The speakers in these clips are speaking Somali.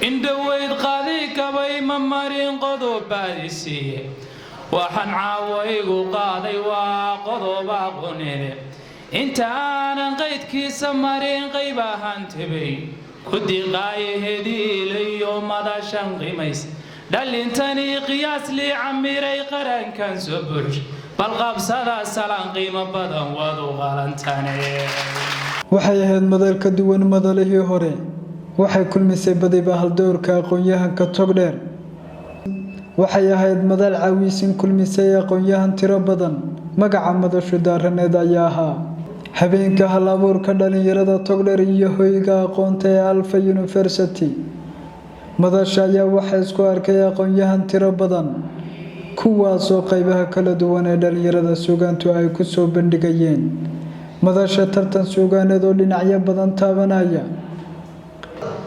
إن دويد قاذيك بي ممارين قضو باديسي وحن عاويقو قاضي وقضو باقونيني انت انا قيد كيس مارين قيبا هانتبي كدي قايه هدي ليو مدى شنقي ميس دلنتني قياس لي عميري قران كان سبرج بل صدا سلام قيمة بدن وادو غالنتاني waxay ahayd madal ka duwan madalihii hore waxay kulmisay badiba hal doorka aqoon-yahanka togdheer waxay ahayd madal caawisin kulmisay aqoon-yahan tiro badan magaca madashu daaraneed ayaa ahaa habeenka hal abuurka dhalinyarada togdheer iyo hoyga aqoonta ee Alfa University madasha ayaa waxay isku arkay aqoon-yahan tiro badan kuwaasoo qaybaha kala duwan ee dhalinyarada suugaantu ay ku soo bandhigayeen madasha tartan suugaaneed oo dhinacyo badan taabanaya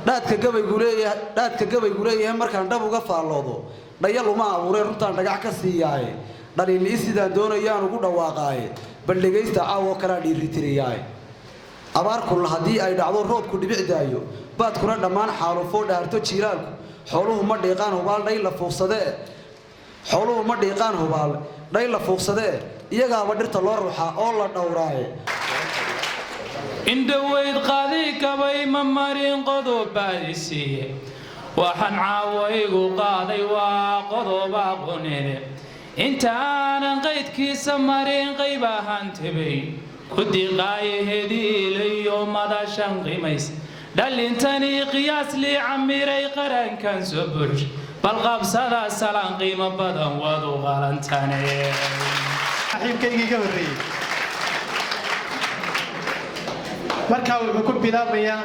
dhaadka gabaygu leeyahay markaan dhab uga faalloodo dhayal uma abuureen runtaan dhagax ka siiyaaye dhaliilii sidaan doonayaan ugu dhawaaqaaye bal dhegaysta caawoo kalaa dhiiritiriyaaye abaar kulla haddii ay dhacdo roobku dhibic daayo baadkuna dhammaan xaalufoo dhaarto jiilaalku xooluhu ma dhiiqaan hubaal dhay la fuuqsadee iyagaaba dhirta loo ruuxaa oo la dhowraaye إن دويد قاذيك بي ممارين قضو باديسي وحن عاويقو قاضي وقضو باقونيني انت انا قيد كيس مارين قيبا هانتبي كدي قايه هدي ليو مدى شنقي ميس دلنتني قياس لي عميري قران كان سبرج بل صدا سلام قيمة بدن وادو غالنتاني حبيب كيغي قبري marka wuxuu ku bilaabaya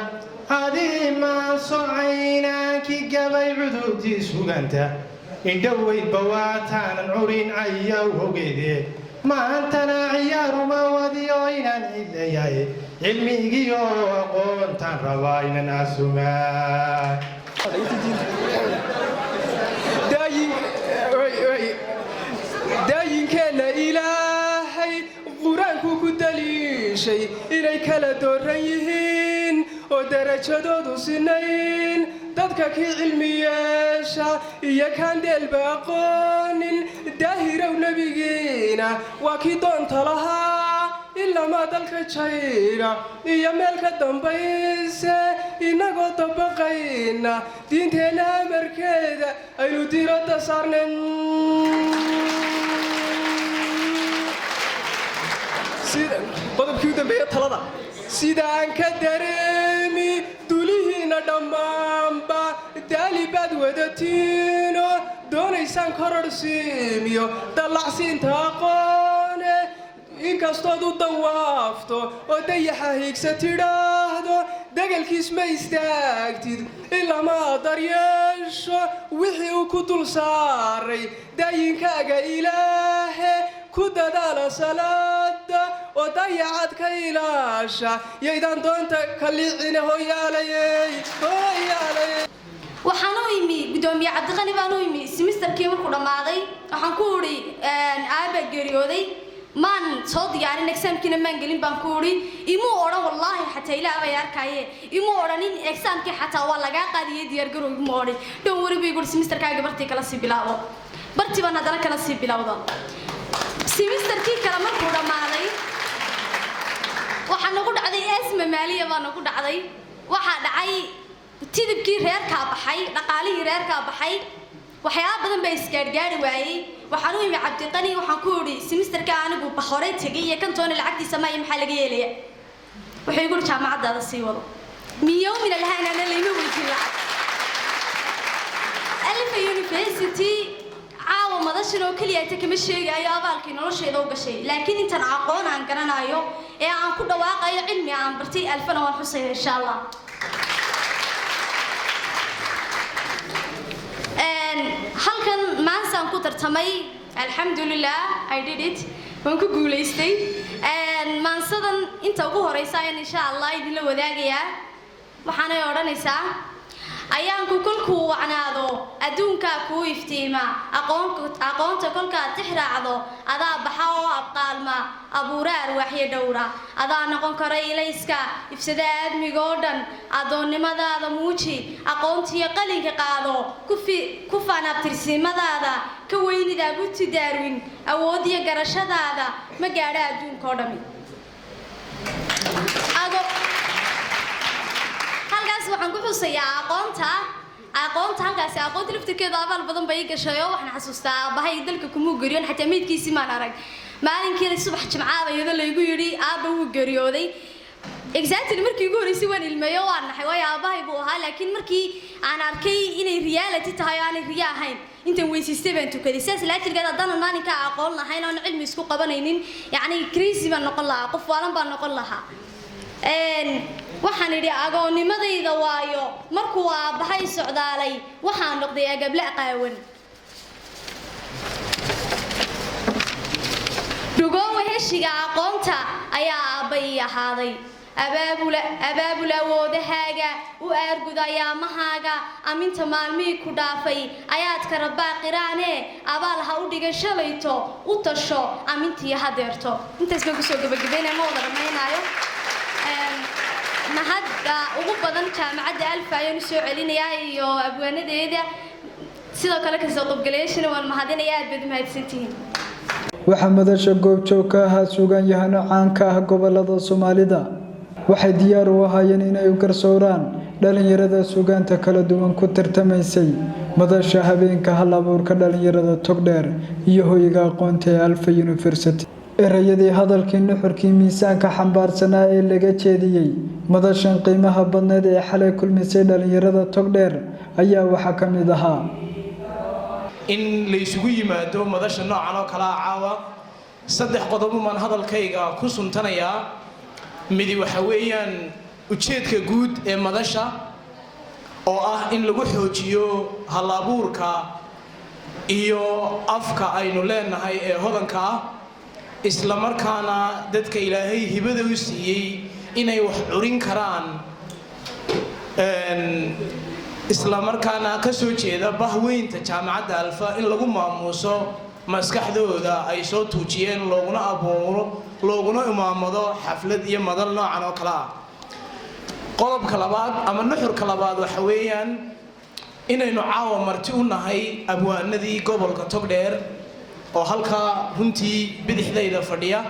hadii ma so'ayna ki gabay cududi suganta indhaway bawaataan urin ayaa hogeede maantana ciyaaru ma wadiyo inaan ilayay cilmigiyo aqoontan rabaa inaan asuma daayinkeena ilaahay quraanku ku daliishay inay kala dooran yihiin oo darajadoodu sinayn dadka kii cilmi yeesha iyo kaan deelba aqoonin daahirow nabigiina waa kii doonta lahaa ilamaa dalka jayra iyo meel ka dambayse inagoo dabaqayna diinteenna amarkeeda aynu diiradda saarnayn qodobkii u dambeeya talada sidaan ka dareemi dulihiina dhammaanba daali baad wadatiino doonaysaan kororhsiimiyo dallacsiinta aqoone inkastood u dawaafto oo dayaxa hiigsa tidhaahdo degalkiis ma istaagtid ilamaa daryeesho wixii uu ku dul saaray daayinkaaga ilaahe ku dadaala salaada oo dayacad ka ilaasha yaydan doonta ka liicina hooyaalayey waxaan u imi gudoomiye cabdiqani baan u imi semesterkii markuu dhammaaday waxaan ku udhi aaba geeriyooday maan soo diyaarin exaamkiina maan gelin baan ku udhi imuu odhan wallaahi xataa ilaah bay arkaaye imuu odhanin exaamkii xataa waa lagaa qaadiyey diyaargarow imuu odhan dhow wari bay guri semesterkaaga bartii kala sii bilaabo bartii baan haddana kala sii bilowda semesterkii kale markuu dhammaaday waxaa nagu dhacday asma maaliya baa nagu dhacday waxaa dhacay tidibkii reerkaa baxay dhaqaalihii reerkaa baxay waxyaaba badan baa isgaadhgaadhi waayey waxaan u imi cabdiqani waxaan ku idhi semesterka anigu horey tegay iyo kantoona lacagtiisa maayo maxaa laga yeelaya wuxuu igu jaamacadaada sii wado min yawmin alhaanana layma weydiin lacag Alfa University caawa madashan oo kaliya inta kama sheegayo abaalkii nolosheeda u gashay laakiin intan aqoon aan garanayo ee aan ku dhawaaqayo cilmi aan bartay alfana waan xusay insha Allah halkan maansan ku tartamay alxamdulillah I did it waan ku guuleystay maansadan inta ugu horeysa insha Allah idin la wadaagayaa waxaanay odhanaysaa ayaanku kolkuu wacnaado adduunkaa kuu iftiima aqoonta kolkaad tixraacdo adaa baxa oo abqaalma abuura arwaaxyo dhowra adaa noqon kara ilayska ifsada aadmiga oo dhan addoonnimadaada muuji aqoontiyo qalinka qaado ku faan abtirsimadaada ka weynida buti daarwin awoodiyo garashadaada ma gaadha adduunka oo dhami halkaas waxaan ku xusayaa aqoonta halkaasi aqoonta laftirkeeda abaal badan bay gashay oo waxaan xasuustaa aabahay dalka kuma gariyoon xataa meydkiisii maan arag maalinkiina subax jimcaada iyadoo laygu yidhi aabba wuu geeriyooday exactly markii ugu horreysay waan ilmeeyo waan naxay waayo aabahay buu ahaa laakiin markii aan arkay inay reality tahay oo aanay riya ahayn intaan weysiistay baan tukaday sidaas laatirkeeda haddaanan maalinkaa aqoon lahayn oon cilmi isku qabanaynin yacni crazy baan noqon lahaa qof waalan baan noqon lahaa waxaan idhi agoonnimadayda waayo markuu aabbahay socdaalay waxaan noqday agable qaawan dhugoowa heshiga aqoonta ayaa aabbay ahaaday abaabul awoodahaaga u aargud ayaamahaaga aminta maalmihii ku dhaafay ayaadka rabbaa qiraane abaal ha u dhigan shalayto u tasho amintii hadeerto intaas baan kusoo gabagabaynaya ma wada dhammaynaayo mahadda ugu badan jaamacadda alfa ayaan u soo celinayaa iyo abwaanadeeda sidoo kale kasoo qaybgalayaashana waan mahadinayaa aad baad u mahadsantihiin waxaa madasha goobjoog ka ahaa suugaanyahano caan ka ah gobolada Soomaalida waxay diyaar u ahaayeen inay u garsooraan dhalinyarada suugaanta kala duwan ku tartamaysay madasha habeenka hal-abuurka dhalinyarada Togdheer iyo hoyga aqoonta ee Alfa University erayadii hadalkii nuxurkii miisaanka xambaarsanaa ee laga jeediyey madashan qiimaha badneed ee xalay kulmisay dhalinyarada Togdheer ayaa waxa ka mid ahaa in la isugu yimaado madasha noocan oo kala caawa saddex qodob man hadalkayga ku suntanayaa midi waxa weeyaan ujeedka guud ee madasha oo ah in lagu xoojiyo hal-abuurka iyo afka aynu leenahay ee hodanka ah isla markaana dadka ilaahay hibada u siiyey inay wax curin karaan isla markaana ka soo jeeda bahweynta jaamacadda alfa in lagu maamuuso maskaxdooda ay soo tuujiyeen looguna abuuro looguna imaamado xaflad iyo madal noocan oo kale ah qodobka labaad ama nuxurka labaad waxa weeyaan inaynu caawa marti u nahay abwaanadii gobolka Togdheer oo halka runtii bidixdayda fadhiya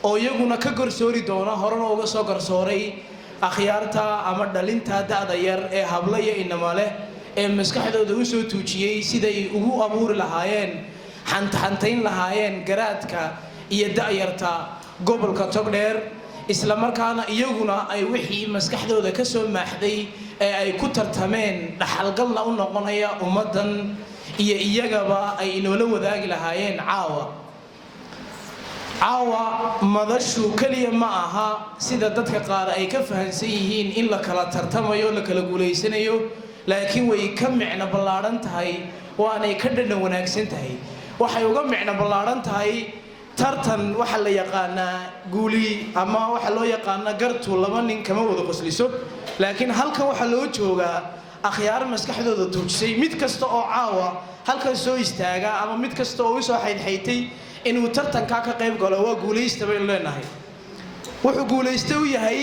oo iyaguna ka garsoori doona horena uga soo garsooray akhyaarta ama dhalinta da'da yar ee habla iyo inama leh ee maskaxdooda u soo tuujiyey siday ugu abuuri lahaayeen xantayn lahaayeen garaadka iyo da'yarta gobolka Togdheer isla markaana iyaguna ay wixii maskaxdooda ka soo maaxday ee ay ku tartameen dhaxalgalna u noqonaya ummadan iyo iyagaba ay inoola wadaagi lahaayeen caawa madashu kaliya ma aha sida dadka qaar ay ka fahansan yihiin in la kala tartamayo la kala guuleysanayo laakiin way ka micno ballaaran tahay waanay ka dhadhan wanaagsan tahay waxay uga micno ballaaran tahay tartan waxa la yaqaanaa guuli ama waxa loo yaqaanaa gartu laba nin kama wada qosliso laakiin halkan waxa loo joogaa akhyaar maskaxdooda tuujisay mid kasta oo caawa halkan soo istaaga ama mid kasta oo soo xaydxaytay inuu tartanka ka qayb galo waa guuleysta bay leenahay wuxuu guuleystay u yahay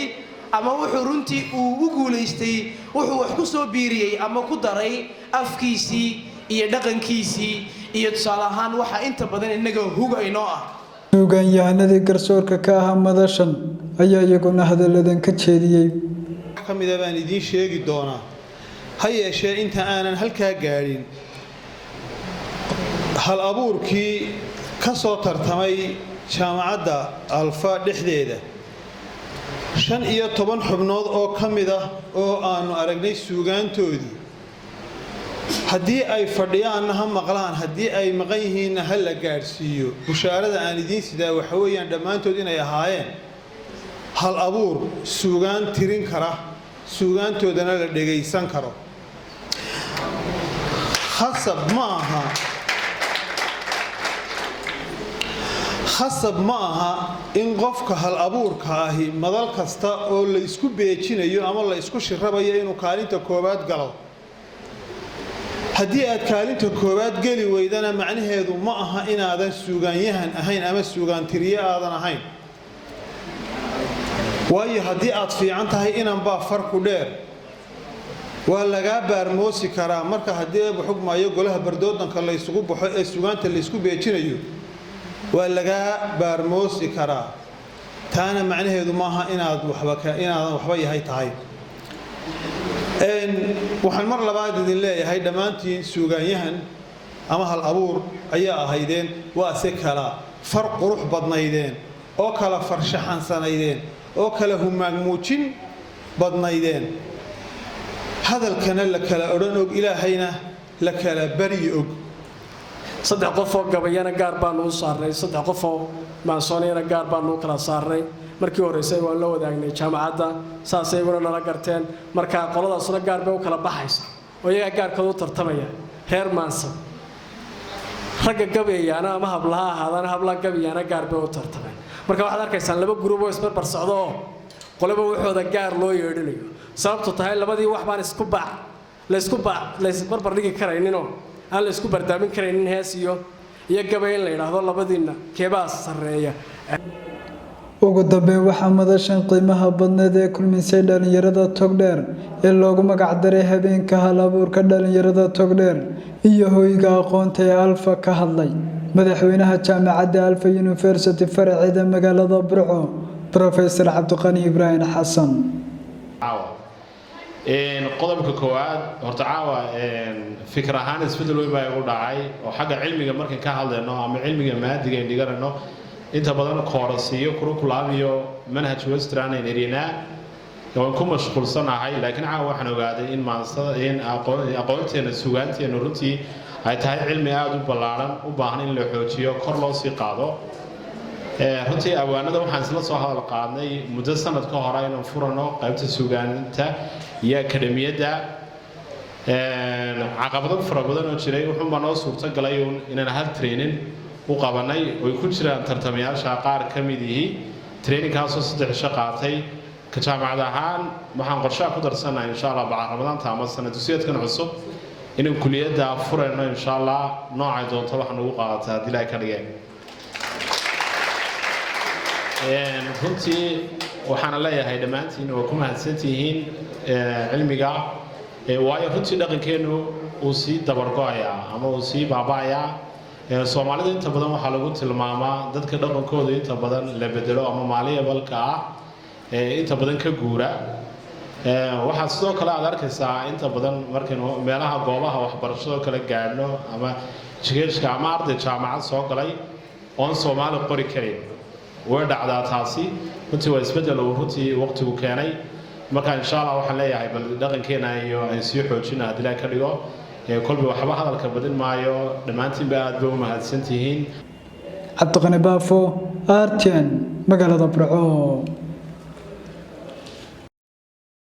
ama wuxuu runtii u guuleystay wuxuu wax ku soo biiriyay ama ku daray afkiisii iyo dhaqankiisii iyo tusaale ahaan waxa inta badan inaga huga inoo ah suugaanyahanadii garsoorka ka ahaa madashan ayaa iyaguna hadalladan ka jeediyey kamida baan idiin sheegi doonaa ha yeeshee inta aanan halkaa gaadhin hal abuurkii ka soo tartamay jaamacadda alfa dhexdeeda 15 xubnood oo ka mid ah oo aanu aragnay suugaantoodii haddii ay fadhiyaanna ha maqlaan haddii ay maqan yihiinna ha la gaadhsiiyo bushaarada aan idiin sidaa waxa weeyaan dhammaantood inay ahaayeen hal abuur suugaan tirin kara suugaantoodana la dhegaysan karo khasab ma aha in qofka hal abuurka ahi madal kasta oo la isku beejinayo ama la isku shirabayo inuu kaalinta koowaad galo haddii aad kaalinta koowaad geli weydana macnaheedu ma aha inaadan suugaanyahan ahayn ama suugaantiriye aadan ahayn waayo haddii aad fiican tahay inanbaa farku dheer waa lagaa baarmoosi karaa marka haddii eeba xugmaayo golaha bardoodanka laysugu baxo ee suugaanta laysku beejinayo waa lagaa baarmoosi karaa taana macnaheedu maaha inaadan waxba yahay tahay waxaan mar labaad idin leeyahay dhammaantiin suugaanyahan ama hal abuur ayaa ahaydeen waase kala far qurux badnaydeen oo kala farshaxansanaydeen oo kala humaag muujin badnaydeen hadalkana la kala odhan og ilaahayna la kala baryi og saddex qof oo gabayana gaar baan u saarnay saddex qof oo maansoonayana gaar baan u kala saarnay markii horeysay waan la wadaagnay jaamacadda saas ayaguna nala garteen marka qoladaasuna gaar bay u kala baxaysa oo iyaga gaarkooda u tartamaya reer maansan ragga gabayana ama hablaha ahaadana hablaha gabayana gaar bay u tartamay marka waxaad arkaysaan laba group oo isbarbar socdo oo qolaba waxooda gaar loo yeedhinayo sababtu tahay labadii wax baan la isbarbar dhigi karayninoo aan la isku bardaamin karaynin hees iyo gabay in la yidhaahdo labadiina keebaa sarreeya ugu dambeyn waxaa madashan qiimaha badneed ee kulmisay dhalinyarada togdheer ee loogu magac daray habeenka hal abuurka dhalinyarada togdheer iyo hoyga aqoonta ee alfa ka hadlay madaxweynaha jaamacadda alfa university faraceeda magaalada burco professor cabdiqani ibraahim xasan qodobka koowaad horta caawa fikir ahaan isbedel weyn baa igu dhacay oo xagga cilmiga markaan ka hadlayno ama cilmiga maadiga aan dhiganayno inta badan koorasiyo curriculum iyo manhaj western aan erinaa waan ku mashquulsanahay laakiin caawa waxaan ogaaday in maansada in aqoonteena suugaanteena runtii ay tahay cilmi aad u ballaaran u baahan in la xoojiyo kor loo sii qaado runtii awaanada waxaan isla soo hadal qaadnay muddo sanad ka hor inaan furano qaybta suugaanta iyo akademiyadda caqabado fara badan oo jiray wuxuunbaa noo suurtagalay inaan hal training u qabanay oo ku jiraan tartamayaasha qaar ka mid yihiin trainingkaasoo 3 cisho qaatay ka jaamacad ahaan waxaan qorshaha ku darsanahay insha Allah bacaan ramadaanta ama sanadusiyadkan cusub inaan kuliyadda furano insha Allah noocay doonto waxaan ugu qaataa dilay ka dhigeen runtii waxaan leeyahay dhammaantiin oo ku mahadsantihiin cilmiga waayo runtii dhaqankeenu uu sii dabargo'aya ama uu sii baaba'aya Soomaalida inta badan waxa lagu tilmaamaa dadka dhaqankooda inta badan la bedelo ama maaliyabalka inta badan ka guura waxa sidoo kale aad arkaysaa inta badan markaynu meelaha goobaha waxbarashada kala gaadhno ama jigeeshka ama arday jaamacad soo galay oon Soomaali qori karin way dhacdaa taasi runtii waa isbedel oo runtii waqtigu keenay marka insha Allah waxaan leeyahay bal dhaqankeena iyo ay sii xoojinaa hadii la ka dhigo kolba waxba hadalka badin maayo dhamaantiin ba aad u mahadsantihiin cabdiqani baafo RTN magaalada Burco